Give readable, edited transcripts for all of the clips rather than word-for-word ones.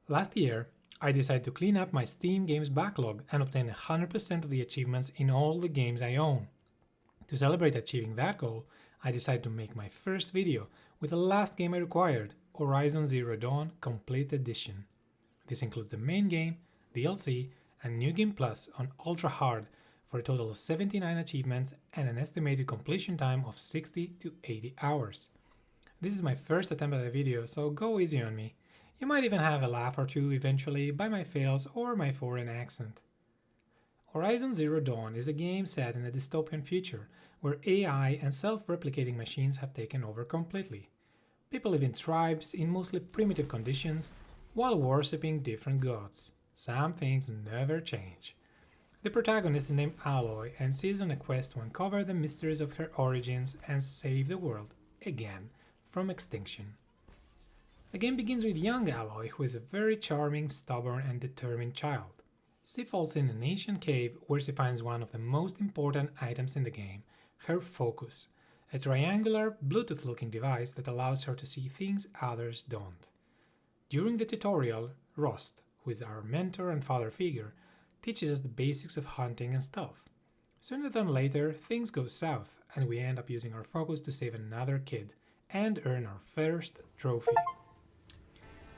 Last year, I decided to clean up my Steam games backlog and obtain 100% of the achievements in all the games I own. To celebrate achieving that goal, I decided to make my first video with the last game I required, Horizon Zero Dawn Complete Edition. This includes the main game, DLC, and New Game Plus on Ultra Hard for a total of 79 achievements and an estimated completion time of 60 to 80 hours. This is my first attempt at a video, so go easy on me. You might even have a laugh or two eventually by my fails or my foreign accent. Horizon Zero Dawn is a game set in a dystopian future where AI and self-replicating machines have taken over completely. People live in tribes in mostly primitive conditions while worshipping different gods. Some things never change. The protagonist is named Aloy and she is on a quest to uncover the mysteries of her origins and save the world, again, from extinction. The game begins with young Aloy, who is a very charming, stubborn and determined child. She falls in an ancient cave where she finds one of the most important items in the game, her focus, a triangular Bluetooth-looking device that allows her to see things others don't. During the tutorial, Rost, who is our mentor and father figure, teaches us the basics of hunting and stealth. Sooner than later, things go south and we end up using our focus to save another kid and earn our first trophy.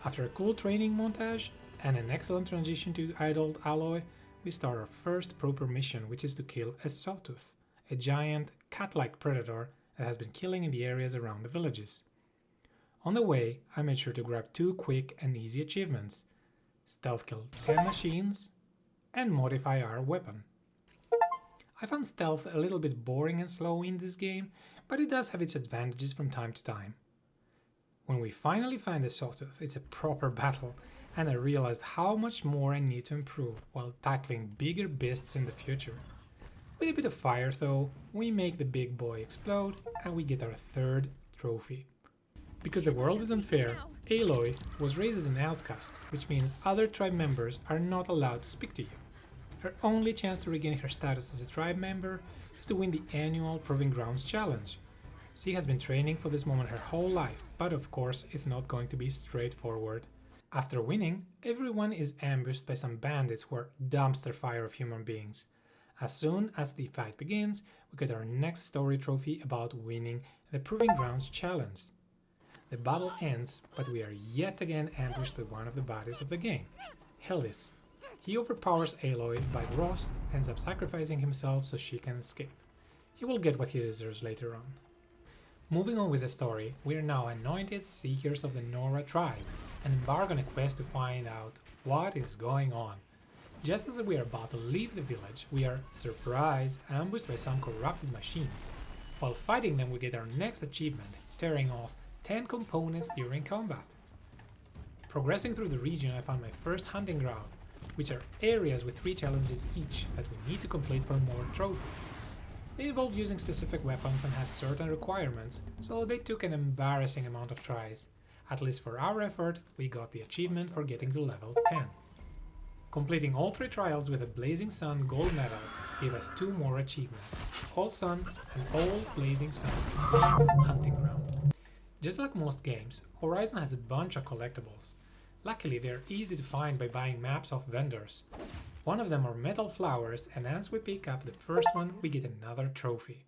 After a cool training montage and an excellent transition to adult Aloy, we start our first proper mission, which is to kill a sawtooth, a giant cat-like predator that has been killing in the areas around the villages. On the way, I made sure to grab 2 quick and easy achievements: stealth kill 10 machines and modify our weapon. I found stealth a little bit boring and slow in this game, but it does have its advantages from time to time. When we finally find the sawtooth, it's a proper battle, and I realized how much more I need to improve while tackling bigger beasts in the future. With a bit of fire though, we make the big boy explode and we get our 3rd trophy. Because the world is unfair, Aloy was raised as an outcast, which means other tribe members are not allowed to speak to you. Her only chance to regain her status as a tribe member is to win the annual Proving Grounds challenge. She has been training for this moment her whole life, but of course it's not going to be straightforward. After winning, everyone is ambushed by some bandits who are dumpster fire of human beings. As soon as the fight begins, we get our next story trophy about winning the Proving Grounds challenge. The battle ends, but we are yet again ambushed by one of the baddies of the game, Helis. He overpowers Aloy, but Rost ends up sacrificing himself so she can escape. He will get what he deserves later on. Moving on with the story, we are now anointed Seekers of the Nora tribe and embark on a quest to find out what is going on. Just as we are about to leave the village, we are, surprise, ambushed by some corrupted machines. While fighting them, we get our next achievement, tearing off 10 components during combat. Progressing through the region, I found my first hunting ground, which are areas with 3 challenges each that we need to complete for more trophies. They involve using specific weapons and have certain requirements, so they took an embarrassing amount of tries. At least for our effort, we got the achievement for getting to level 10. Completing all 3 trials with a Blazing Sun gold medal gave us 2 more achievements: All Suns and All Blazing Suns in one hunting ground. Just like most games, Horizon has a bunch of collectibles. Luckily, they are easy to find by buying maps off vendors. One of them are metal flowers, and as we pick up the first one, we get another trophy.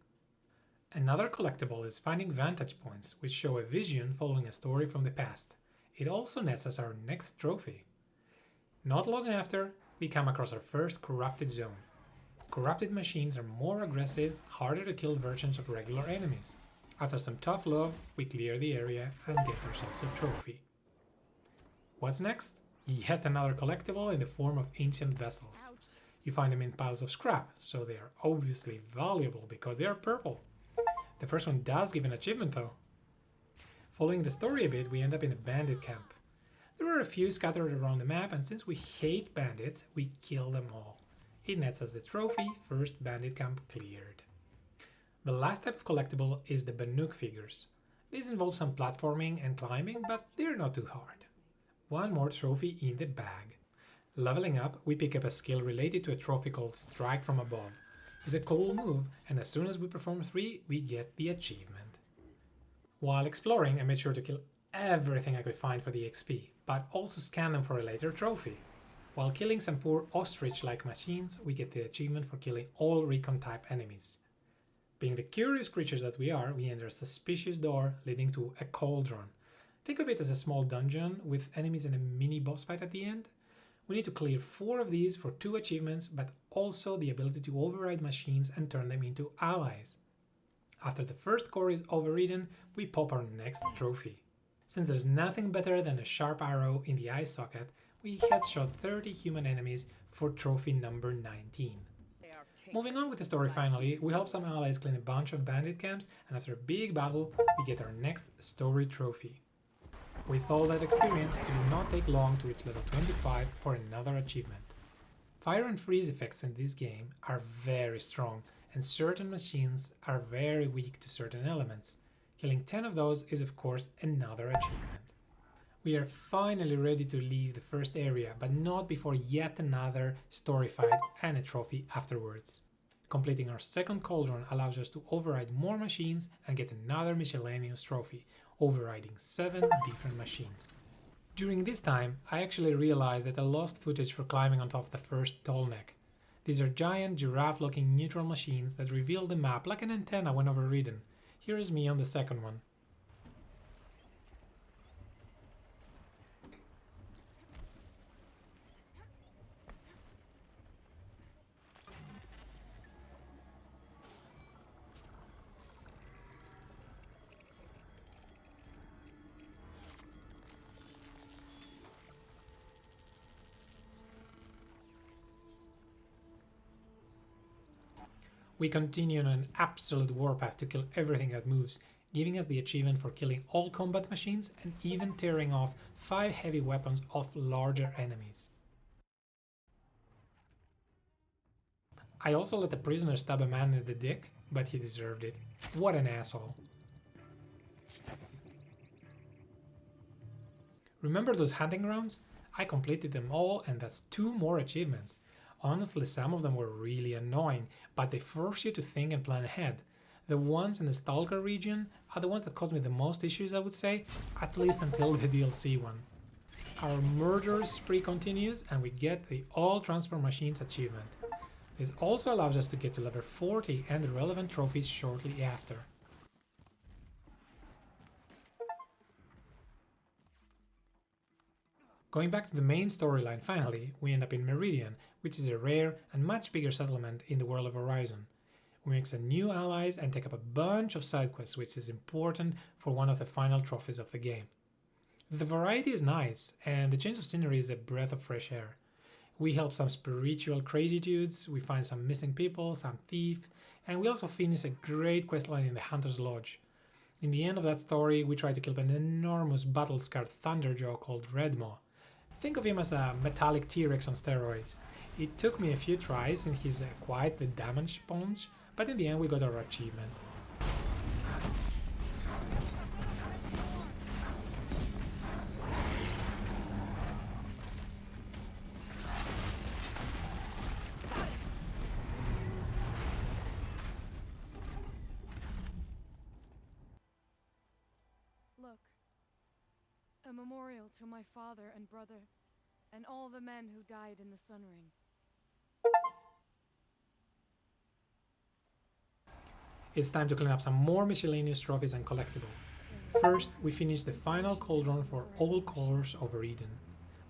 Another collectible is finding vantage points, which show a vision following a story from the past. It also nets us our next trophy. Not long after, we come across our first corrupted zone. Corrupted machines are more aggressive, harder to kill versions of regular enemies. After some tough love, we clear the area and get ourselves a trophy. What's next? Yet another collectible in the form of ancient vessels. You find them in piles of scrap, so they are obviously valuable because they are purple. The first one does give an achievement though. Following the story a bit, we end up in a bandit camp. There are a few scattered around the map, and since we hate bandits, we kill them all. It nets us the trophy, first bandit camp cleared. The last type of collectible is the Banuk figures. These involve some platforming and climbing, but they're not too hard. One more trophy in the bag. Leveling up, we pick up a skill related to a trophy called Strike from Above. It's a cool move, and as soon as we perform 3, we get the achievement. While exploring, I made sure to kill everything I could find for the XP, but also scan them for a later trophy. While killing some poor ostrich-like machines, we get the achievement for killing all recon-type enemies. Being the curious creatures that we are, we enter a suspicious door leading to a cauldron. Think of it as a small dungeon with enemies and a mini boss fight at the end. We need to clear 4 of these for 2 achievements, but also the ability to override machines and turn them into allies. After the first core is overridden, we pop our next trophy. Since there's nothing better than a sharp arrow in the eye socket, we headshot 30 human enemies for trophy number 19. Moving on with the story finally, we help some allies clean a bunch of bandit camps, and after a big battle, we get our next story trophy. With all that experience, it did not take long to reach level 25 for another achievement. Fire and freeze effects in this game are very strong, and certain machines are very weak to certain elements. Killing 10 of those is of course another achievement. We are finally ready to leave the first area, but not before yet another story fight and a trophy afterwards. Completing our second cauldron allows us to override more machines and get another miscellaneous trophy, overriding 7 different machines. During this time, I actually realized that I lost footage for climbing on top of the first tall neck. These are giant giraffe-looking neutral machines that reveal the map like an antenna when overridden. Here is me on the second one. We continue on an absolute warpath to kill everything that moves, giving us the achievement for killing all combat machines and even tearing off 5 heavy weapons off larger enemies. I also let a prisoner stab a man in the dick, but he deserved it. What an asshole. Remember those hunting grounds? I completed them all, and that's 2 more achievements. Honestly, some of them were really annoying, but they force you to think and plan ahead. The ones in the Stalker region are the ones that caused me the most issues, I would say, at least until the DLC one. Our murderous spree continues, and we get the All Transfer Machines achievement. This also allows us to get to level 40 and the relevant trophies shortly after. Going back to the main storyline finally, we end up in Meridian, which is a rare and much bigger settlement in the world of Horizon. We make some new allies and take up a bunch of side quests, which is important for one of the final trophies of the game. The variety is nice, and the change of scenery is a breath of fresh air. We help some spiritual crazy dudes, we find some missing people, some thief, and we also finish a great questline in the Hunter's Lodge. In the end of that story, we try to kill an enormous battle-scarred Thunderjaw called Redmaw. Think of him as a metallic T-Rex on steroids. It took me a few tries and he's quite the damage sponge, but in the end we got our achievement. Look, a memorial to my father and brother, and all the men who died in the Sun Ring. It's time to clean up some more miscellaneous trophies and collectibles. First, we finish the final cauldron for all colors over Eden.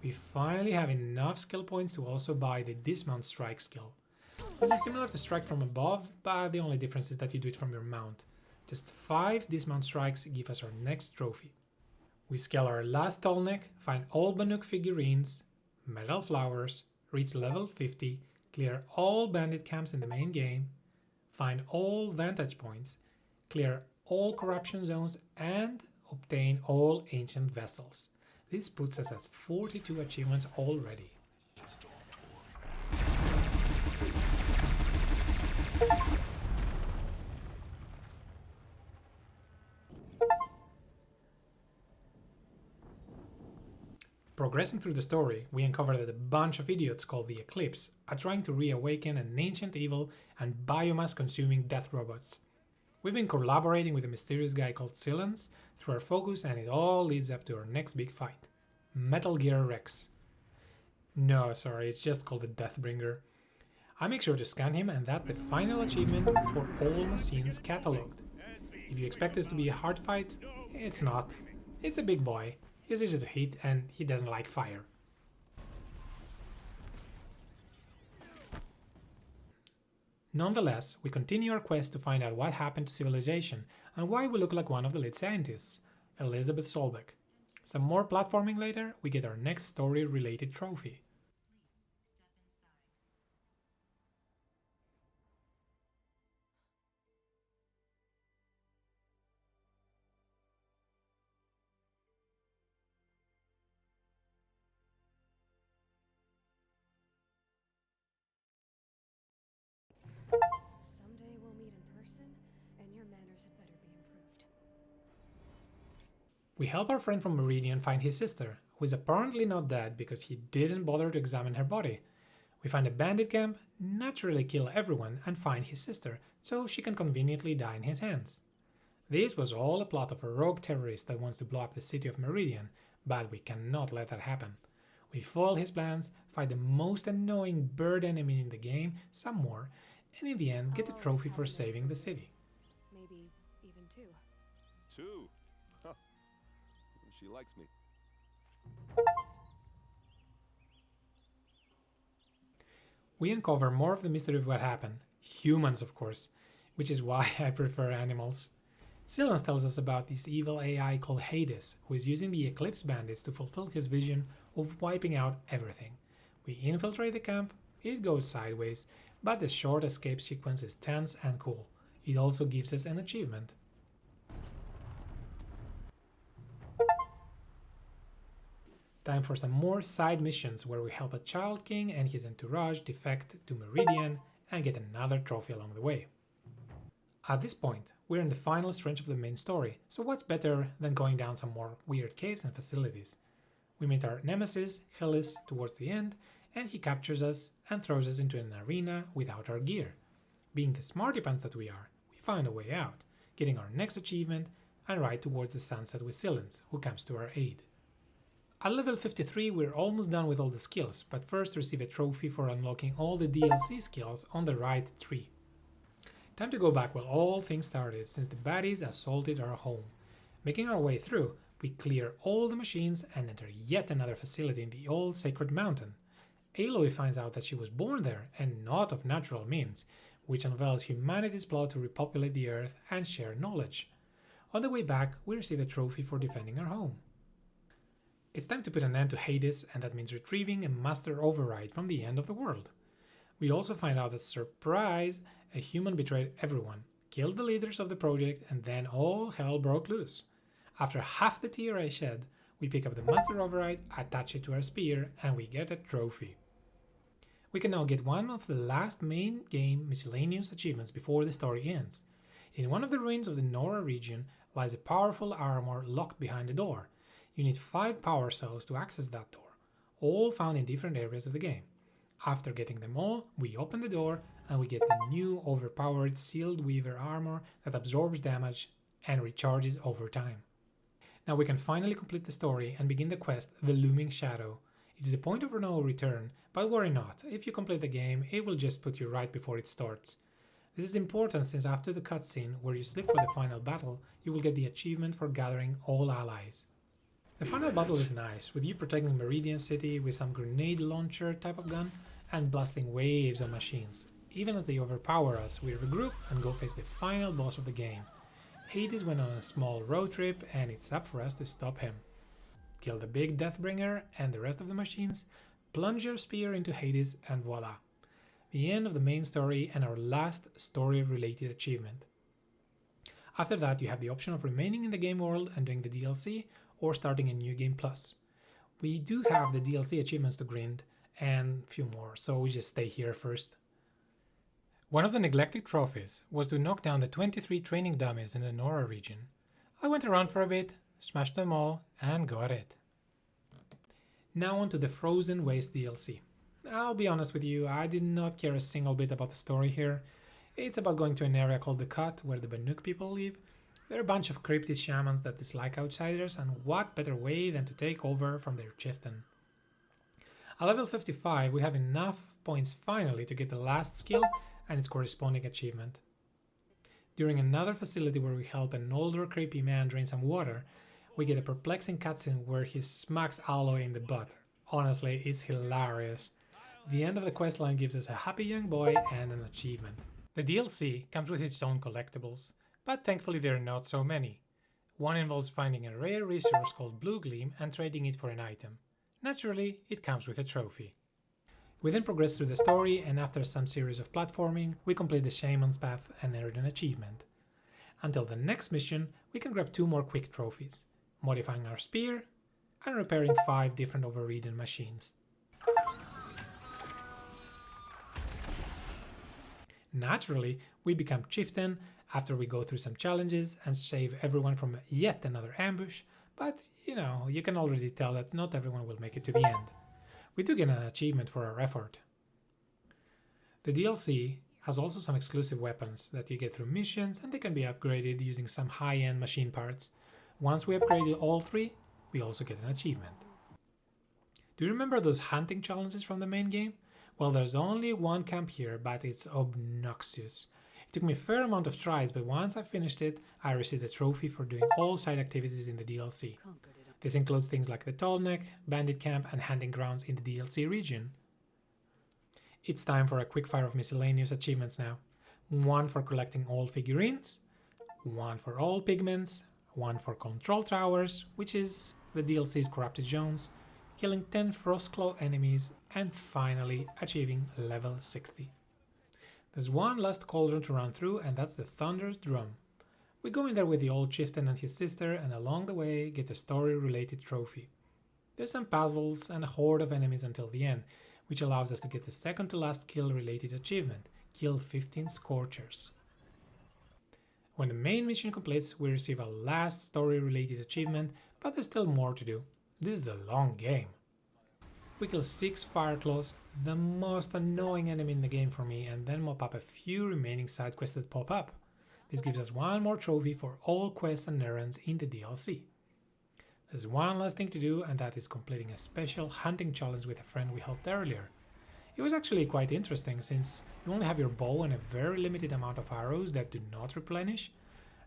We finally have enough skill points to also buy the Dismount Strike skill. This is similar to Strike from above, but the only difference is that you do it from your mount. Just 5 Dismount Strikes give us our next trophy. We scale our last tall neck, find all Banuk figurines, metal flowers, reach level 50, clear all bandit camps in the main game, find all vantage points, clear all corruption zones, and obtain all ancient vessels. This puts us at 42 achievements already. Progressing through the story, we uncover that a bunch of idiots called the Eclipse are trying to reawaken an ancient evil and biomass-consuming death robots. We've been collaborating with a mysterious guy called Silence through our focus, and it all leads up to our next big fight. Metal Gear Rex. No, sorry, it's just called the Deathbringer. I make sure to scan him, and that's the final achievement for all machines catalogued. If you expect this to be a hard fight, it's not. It's a big boy, he's easy to hit, and he doesn't like fire. Nonetheless, we continue our quest to find out what happened to civilization and why we look like one of the lead scientists, Elizabeth Solbeck. Some more platforming later, we get our next story-related trophy. Someday we'll meet in person, and your manners had better be improved. We help our friend from Meridian find his sister, who is apparently not dead because he didn't bother to examine her body. We find a bandit camp, naturally kill everyone, and find his sister, so she can conveniently die in his hands. This was all a plot of a rogue terrorist that wants to blow up the city of Meridian, but we cannot let that happen. We foil his plans, fight the most annoying bird enemy in the game, some more, and in the end get a trophy for saving the city. Maybe even two. Two? Huh. She likes me. We uncover more of the mystery of what happened. Humans, of course, which is why I prefer animals. Cauldrons tells us about this evil AI called Hades, who is using the Eclipse bandits to fulfill his vision of wiping out everything. We infiltrate the camp, it goes sideways, but the short escape sequence is tense and cool. It also gives us an achievement. Time for some more side missions where we help a Child King and his entourage defect to Meridian and get another trophy along the way. At this point, we're in the final stretch of the main story, so what's better than going down some more weird caves and facilities? We meet our nemesis, Hillis, towards the end, and he captures us and throws us into an arena without our gear. Being the smarty pants that we are, we find a way out, getting our next achievement and ride towards the sunset with Cauldrons, who comes to our aid. At level 53 we're almost done with all the skills, but first receive a trophy for unlocking all the DLC skills on the right tree. Time to go back where all things started, since the baddies assaulted our home. Making our way through, we clear all the machines and enter yet another facility in the old Sacred Mountain. Aloy finds out that she was born there and not of natural means, which unveils humanity's plot to repopulate the earth and share knowledge. On the way back, we receive a trophy for defending our home. It's time to put an end to Hades, and that means retrieving a master override from the end of the world. We also find out that, surprise, a human betrayed everyone, killed the leaders of the project, and then all hell broke loose. After half the tear I shed, we pick up the master override, attach it to our spear, and we get a trophy. We can now get one of the last main game miscellaneous achievements before the story ends. In one of the ruins of the Nora region lies a powerful armor locked behind a door. You need 5 power cells to access that door, all found in different areas of the game. After getting them all, we open the door and we get the new overpowered Sealed Weaver armor that absorbs damage and recharges over time. Now we can finally complete the story and begin the quest, The Looming Shadow. It is a point of no return, but worry not, if you complete the game, it will just put you right before it starts. This is important since after the cutscene, where you sleep for the final battle, you will get the achievement for gathering all allies. The final battle is nice, with you protecting Meridian City with some grenade launcher type of gun and blasting waves of machines. Even as they overpower us, we regroup and go face the final boss of the game. Hades went on a small road trip and it's up for us to stop him. Kill the big Deathbringer and the rest of the machines, plunge your spear into Hades, and voila! The end of the main story and our last story-related achievement. After that, you have the option of remaining in the game world and doing the DLC, or starting a new game plus. We do have the DLC achievements to grind, and a few more, so we just stay here first. One of the neglected trophies was to knock down the 23 training dummies in the Nora region. I went around for a bit, smashed them all, and got it. Now on to the Frozen Waste DLC. I'll be honest with you, I did not care a single bit about the story here. It's about going to an area called the Cut, where the Banuk people live, They're a bunch of cryptid shamans that dislike outsiders, and what better way than to take over from their chieftain. At level 55 we have enough points finally to get the last skill and its corresponding achievement. During another facility where we help an older creepy man drain some water, we get a perplexing cutscene where he smacks Aloy in the butt. Honestly, it's hilarious. The end of the questline gives us a happy young boy and an achievement. The DLC comes with its own collectibles, but thankfully there are not so many. One involves finding a rare resource called Blue Gleam and trading it for an item. Naturally, it comes with a trophy. We then progress through the story, and after some series of platforming, we complete the Shaman's Path and earn an achievement. Until the next mission, we can grab 2 more quick trophies, modifying our spear and repairing 5 different overridden machines. Naturally, we become chieftain after we go through some challenges and save everyone from yet another ambush, but you can already tell that not everyone will make it to the end. We do get an achievement for our effort. The DLC has also some exclusive weapons that you get through missions, and they can be upgraded using some high-end machine parts. Once we upgrade all 3, we also get an achievement. Do you remember those hunting challenges from the main game? Well, there's only one camp here, but it's obnoxious. It took me a fair amount of tries, but once I finished it, I received a trophy for doing all side activities in the DLC. This includes things like the Tall Neck, Bandit Camp, and Hunting Grounds in the DLC region. It's time for a quickfire of miscellaneous achievements now. 1 for collecting all figurines, 1 for all pigments, 1 for control towers, which is the DLC's corrupted zones, killing 10 Frostclaw enemies, and finally achieving level 60. There's one last cauldron to run through, and that's the Thunder's Drum. We go in there with the old chieftain and his sister, and along the way get a story-related trophy. There's some puzzles and a horde of enemies until the end, which allows us to get the second to last kill-related achievement, kill 15 Scorchers. When the main mission completes, we receive a last story-related achievement, but there's still more to do. This is a long game. We kill 6 Fireclaws, the most annoying enemy in the game for me, and then mop up a few remaining side quests that pop up. This gives us 1 more trophy for all quests and errands in the DLC. There's one last thing to do, and that is completing a special hunting challenge with a friend we helped earlier. It was actually quite interesting, since you only have your bow and a very limited amount of arrows that do not replenish.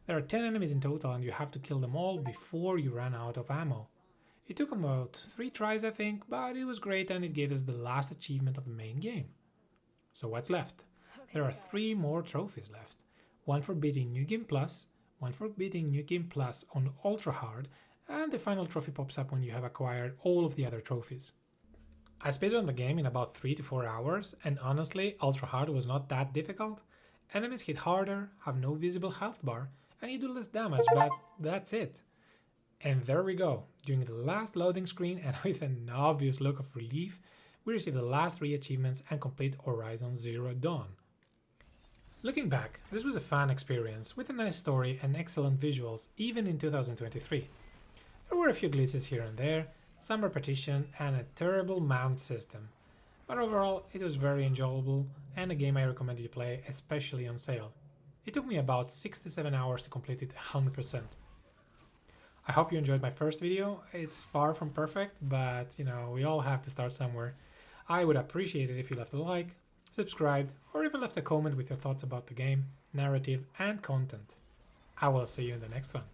There are 10 enemies in total, and you have to kill them all before you run out of ammo. It took about 3 tries I think, but it was great, and it gave us the last achievement of the main game. So what's left? There are 3 more trophies left. 1 for beating New Game Plus, 1 for beating New Game Plus on Ultra Hard, and the final trophy pops up when you have acquired all of the other trophies. I speedrun the game in about 3 to 4 hours, and honestly, Ultra Hard was not that difficult. Enemies hit harder, have no visible health bar, and you do less damage, but that's it. And there we go. During the last loading screen, and with an obvious look of relief, we receive the last 3 achievements and complete Horizon Zero Dawn. Looking back, this was a fun experience, with a nice story and excellent visuals, even in 2023. There were a few glitches here and there, some repetition, and a terrible mount system. But overall, it was very enjoyable, and a game I recommend you play, especially on sale. It took me about 67 hours to complete it 100%. I hope you enjoyed my first video. It's far from perfect, but we all have to start somewhere. I would appreciate it if you left a like, subscribed, or even left a comment with your thoughts about the game, narrative, and content. I will see you in the next one.